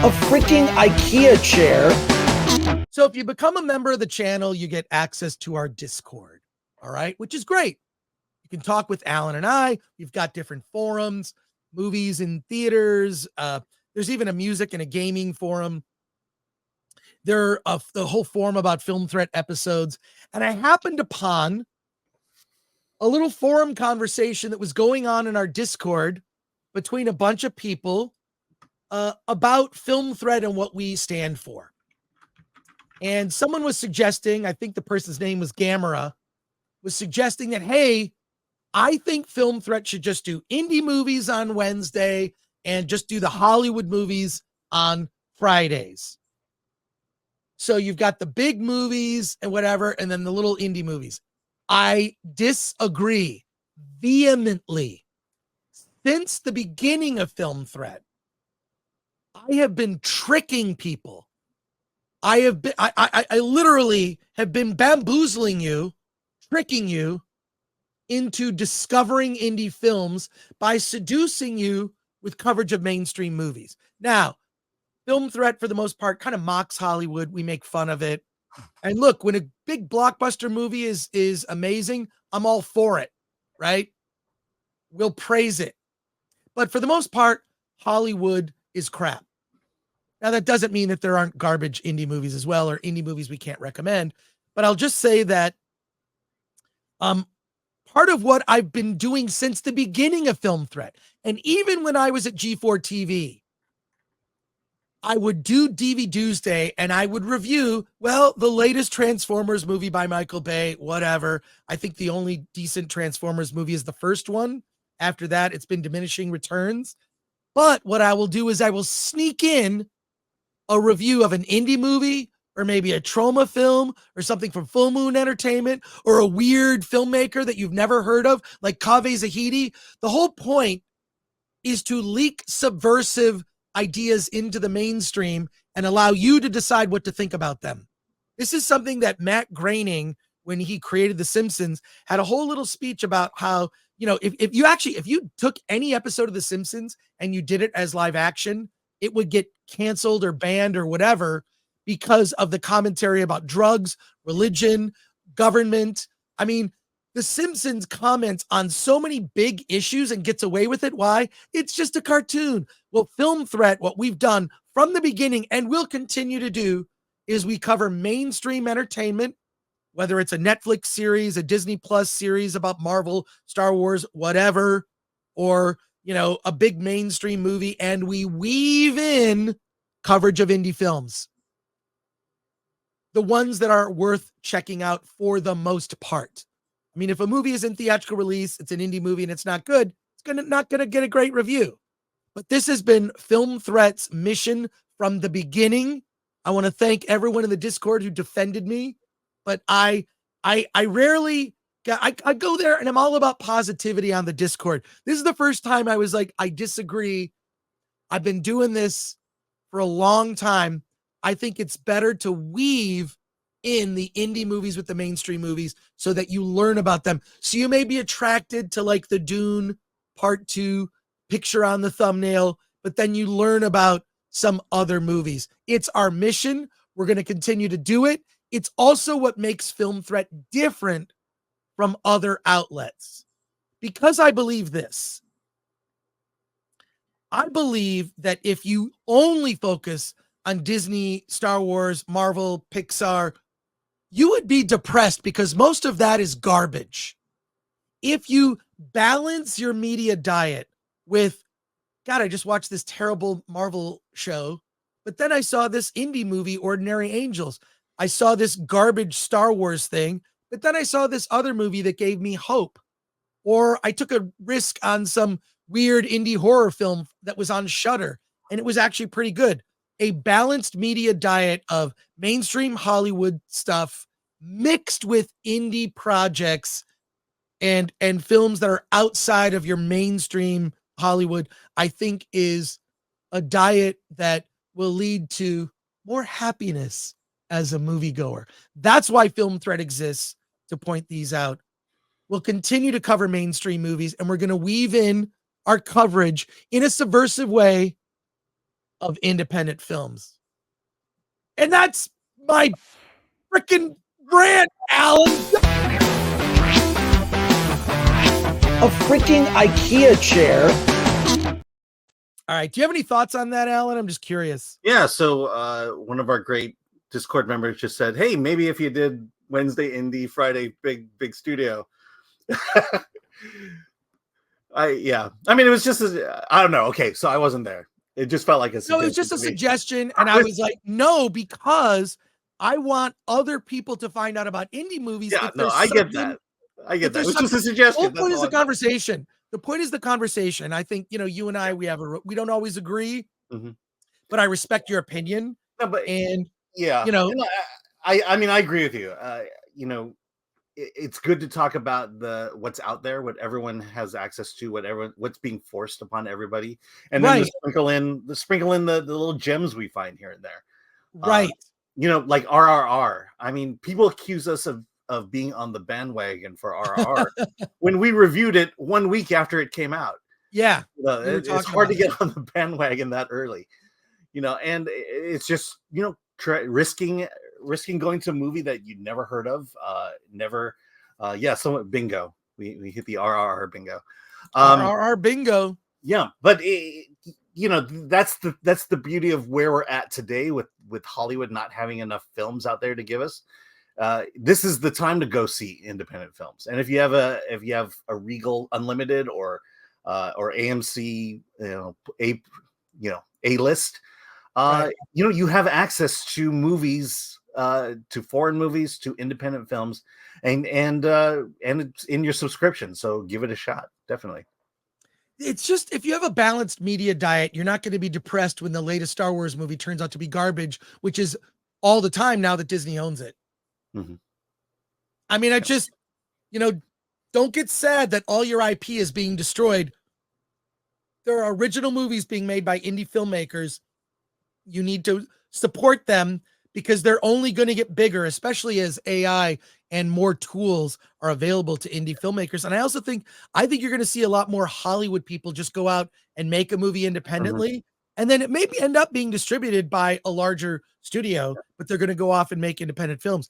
a freaking IKEA chair. So if you become a member of the channel, you get access to our Discord, all right, which is great. You can talk with Alan and I. We've got different forums, movies in theaters. There's even a music and a gaming forum. There are the whole forum about Film Threat episodes. And I happened upon a little forum conversation that was going on in our Discord between a bunch of people about Film Threat and what we stand for. And someone was suggesting, I think the person's name was Gamera, was suggesting that, hey, I think Film Threat should just do indie movies on Wednesday and just do the Hollywood movies on Fridays. So you've got the big movies and whatever, and then the little indie movies. I disagree vehemently. Since the beginning of Film Threat, I have been tricking people. I literally have been bamboozling you, tricking you into discovering indie films by seducing you with coverage of mainstream movies. Now, Film Threat, for the most part, kind of mocks Hollywood. We make fun of it. And look, when a big blockbuster movie is amazing, I'm all for it, right? We'll praise it. But for the most part, Hollywood is crap. Now, that doesn't mean that there aren't garbage indie movies as well, or indie movies we can't recommend. But I'll just say that part of what I've been doing since the beginning of Film Threat, and even when I was at G4 TV, I would do DVD Tuesday and I would review, well, the latest Transformers movie by Michael Bay, whatever. I think the only decent Transformers movie is the first one. After that, it's been diminishing returns. But what I will do is I will sneak in a review of an indie movie, or maybe a trauma film, or something from Full Moon Entertainment, or a weird filmmaker that you've never heard of, like Kaveh Zahidi. The whole point is to leak subversive ideas into the mainstream and allow you to decide what to think about them. This is something that Matt Groening, when he created The Simpsons, had a whole little speech about how, you know, if you took any episode of The Simpsons and you did it as live action, it would get canceled or banned or whatever because of the commentary about drugs, religion, government. I mean, The Simpsons comments on so many big issues and gets away with it. Why? It's just a cartoon. Well, Film Threat, what we've done from the beginning and will continue to do, is we cover mainstream entertainment, whether it's a Netflix series, a Disney Plus series about Marvel, Star Wars, whatever, or, you know, a big mainstream movie, and we weave in coverage of indie films. The ones that are worth checking out for the most part. I mean, if a movie is in theatrical release, it's an indie movie and it's not good, it's not going to get a great review. But this has been Film Threat's mission from the beginning. I want to thank everyone in the Discord who defended me, but I rarely I go there and I'm all about positivity on the Discord. This is the first time I was like, I disagree. I've been doing this for a long time. I think it's better to weave in the indie movies with the mainstream movies so that you learn about them. So you may be attracted to like the Dune Part 2 picture on the thumbnail, but then you learn about some other movies. It's our mission. We're going to continue to do it. It's also what makes Film Threat different from other outlets. Because I believe this. I believe that if you only focus on Disney, Star Wars, Marvel, Pixar, you would be depressed because most of that is garbage. If you balance your media diet with, God, I just watched this terrible Marvel show, but then I saw this indie movie, Ordinary Angels. I saw this garbage Star Wars thing, but then I saw this other movie that gave me hope. Or I took a risk on some weird indie horror film that was on Shudder, and it was actually pretty good. A balanced media diet of mainstream Hollywood stuff mixed with indie projects and films that are outside of your mainstream Hollywood, I think is a diet that will lead to more happiness as a moviegoer. That's why Film Threat exists, to point these out. We'll continue to cover mainstream movies, and we're going to weave in our coverage in a subversive way of independent films. And that's my freaking rant, Alan. A freaking IKEA chair. All right. Do you have any thoughts on that, Alan? I'm just curious. Yeah. So one of our great Discord members just said, hey, maybe if you did Wednesday indie, Friday big studio. I mean, it was just I don't know. Okay, so I wasn't there. It just felt like a suggestion. No, it was just a suggestion, and I was like, no, because I want other people to find out about indie movies. Yeah, no, I get that. I get that. It's just a suggestion. The point is the conversation. The point is the conversation. I think, you and I, we don't always agree, but I respect your opinion. No, but and I mean, I agree with you. It's good to talk about what's out there, what everyone has access to, what's being forced upon everybody, and then sprinkle in the little gems we find here and there. Right. Like RRR. I mean, people accuse us of being on the bandwagon for RRR when we reviewed it 1 week after it came out. Yeah. It's hard to get on the bandwagon that early, and it's just, risking going to a movie that you'd never heard of, bingo. We hit the RRR bingo. RRR bingo. Yeah, but that's the beauty of where we're at today with Hollywood not having enough films out there to give us. This is the time to go see independent films. And if you have a Regal Unlimited or AMC, A-list, you have access to movies, to foreign movies, to independent films, and it's in your subscription. So give it a shot. Definitely. It's just, if you have a balanced media diet, you're not going to be depressed when the latest Star Wars movie turns out to be garbage, which is all the time now that Disney owns it. I mean, I just, don't get sad that all your IP is being destroyed. There are original movies being made by indie filmmakers. You need to support them because they're only going to get bigger, especially as AI and more tools are available to indie filmmakers. And I also think you're going to see a lot more Hollywood people just go out and make a movie independently. And then it may end up being distributed by a larger studio, but they're going to go off and make independent films.